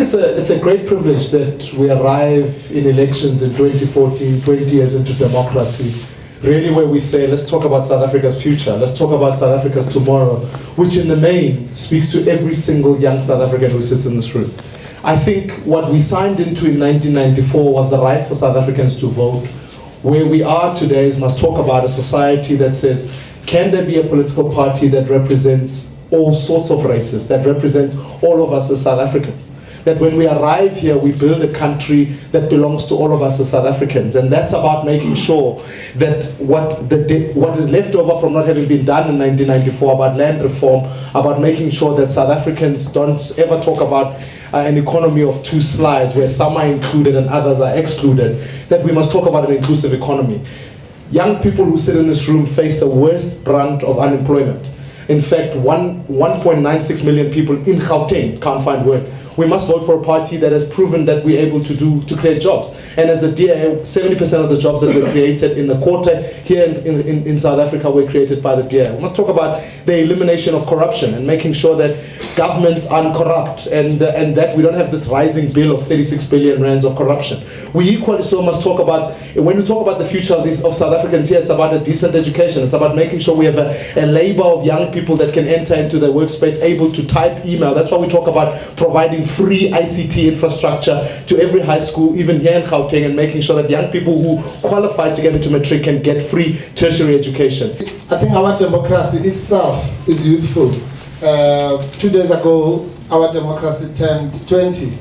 it's a great privilege that we arrive in elections in 2014, 20 years into democracy, really where we say, let's talk about South Africa's future, let's talk about South Africa's tomorrow, which in the main speaks to every single young South African who sits in this room. I think what we signed into in 1994 was the right for South Africans to vote. Where we are today is must talk about a society that says, can there be a political party that represents all sorts of races, that represents all of us as South Africans? That when we arrive here, we build a country that belongs to all of us as South Africans. And that's about making sure that what is left over from not having been done in 1994 about land reform, about making sure that South Africans don't ever talk about an economy of two slides where some are included and others are excluded, that we must talk about an inclusive economy. Young people who sit in this room face the worst brunt of unemployment. In fact, 1.96 million people in Gauteng can't find work. We must vote for a party that has proven that we're able to create jobs. And as the DA, 70% of the jobs that were created in the quarter here in South Africa were created by the DA. We must talk about the elimination of corruption and making sure that governments aren't corrupt and that we don't have this rising bill of 36 billion rands of corruption. We equally so must talk about, when we talk about the future of South Africans here, it's about a decent education. It's about making sure we have a labor of young people that can enter into the workspace able to type email. That's why we talk about providing free ICT infrastructure to every high school, even here in Gauteng, and making sure that young people who qualify to get into matric can get free tertiary education. I think our democracy itself is youthful. 2 days ago, our democracy turned 20.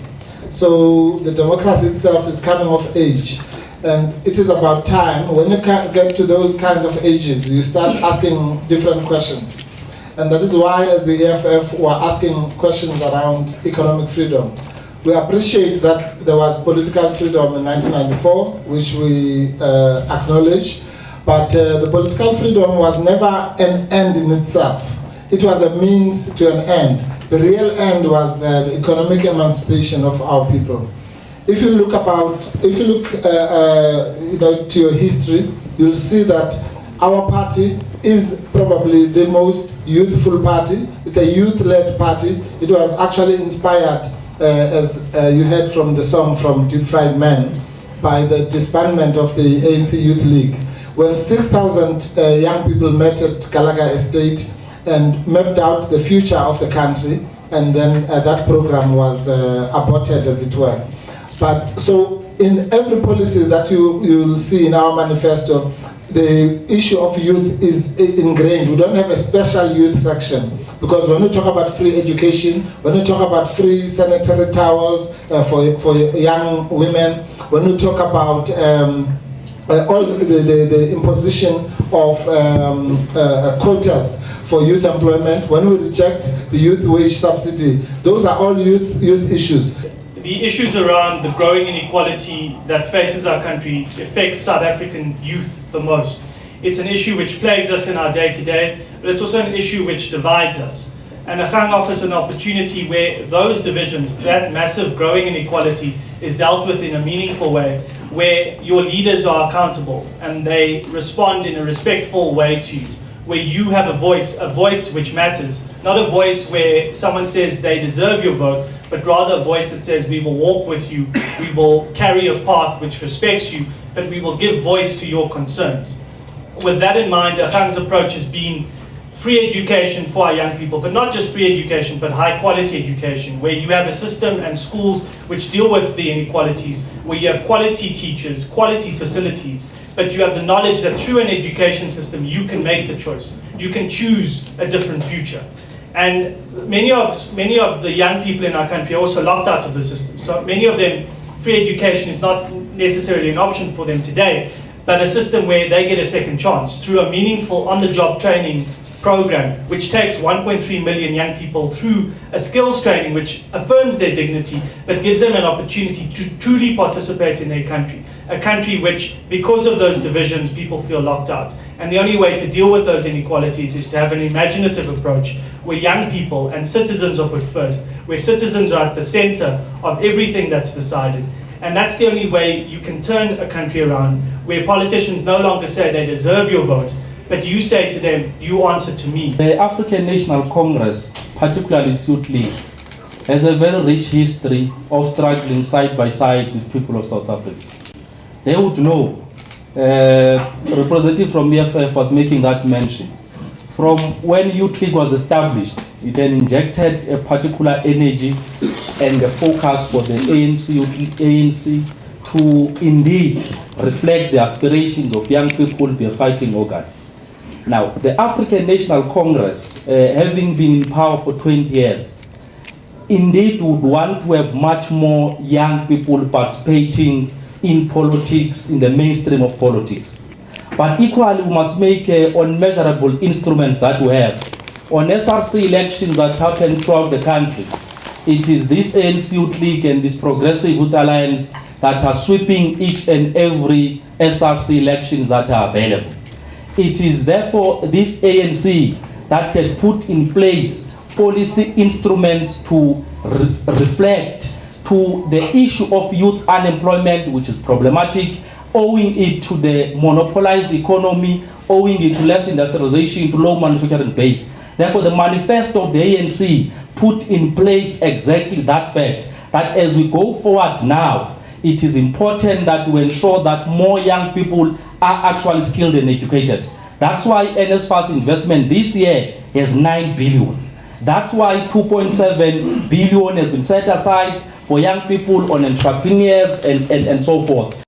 So the democracy itself is coming of age. And it is about time, when you get to those kinds of ages, you start asking different questions. And that is why, as the EFF, we're asking questions around economic freedom. We appreciate that there was political freedom in 1994, which we acknowledge, but the political freedom was never an end in itself. It was a means to an end. The real end was the economic emancipation of our people. If you look to your history, you'll see that our party is probably the most youthful party. It's a youth-led party. It was actually inspired, as you heard from the song from Deep Fried Man, by the disbandment of the ANC Youth League. When 6,000 young people met at Ganolar Estate and mapped out the future of the country, and then that program was aborted, as it were. But so in every policy that you will see in our manifesto, the issue of youth is ingrained. We don't have a special youth section, because when we talk about free education, when we talk about free sanitary towels for young women, when we talk about all the imposition of quotas for youth employment, when we reject the youth wage subsidy, those are all youth issues. The issues around the growing inequality that faces our country affects South African youth the most. It's an issue which plagues us in our day-to-day, but it's also an issue which divides us. And Agang offers an opportunity where those divisions, that massive growing inequality, is dealt with in a meaningful way, where your leaders are accountable and they respond in a respectful way to you, where you have a voice which matters, not a voice where someone says they deserve your vote, but rather a voice that says we will walk with you, we will carry a path which respects you, but we will give voice to your concerns. With that in mind, Agang's approach has been free education for our young people, but not just free education, but high quality education, where you have a system and schools which deal with the inequalities, where you have quality teachers, quality facilities, but you have the knowledge that through an education system you can make the choice. You can choose a different future. And many of the young people in our country are also locked out of the system. So many of them, free education is not necessarily an option for them today, but a system where they get a second chance through a meaningful on-the-job training program, which takes 1.3 million young people through a skills training which affirms their dignity, but gives them an opportunity to truly participate in their country. A country which, because of those divisions, people feel locked out. And the only way to deal with those inequalities is to have an imaginative approach where young people and citizens are put first, where citizens are at the center of everything that's decided. And that's the only way you can turn a country around, where politicians no longer say they deserve your vote, but you say to them, you answer to me. The African National Congress, particularly Youth League, has a very rich history of struggling side by side with people of South Africa. They would know. Representative from the EFF was making that mention. From when Youth League was established, it then injected a particular energy and a focus for the ANC to indeed reflect the aspirations of young people, be a fighting organ. Now, the African National Congress, having been in power for 20 years, indeed would want to have much more young people participating in politics, in the mainstream of politics. But equally, we must make unmeasurable instruments that we have. On SRC elections that happen throughout the country, it is this ANC Youth League and this Progressive Youth Alliance that are sweeping each and every SRC elections that are available. It is therefore this ANC that had put in place policy instruments to reflect to the issue of youth unemployment, which is problematic, owing it to the monopolized economy, owing it to less industrialization, to low manufacturing base. Therefore, the manifesto of the ANC put in place exactly that fact, that as we go forward now, it is important that we ensure that more young people are actually skilled and educated. That's why NSFAS investment this year is 9 billion. That's why 2.7 billion has been set aside for young people on entrepreneurs and so forth.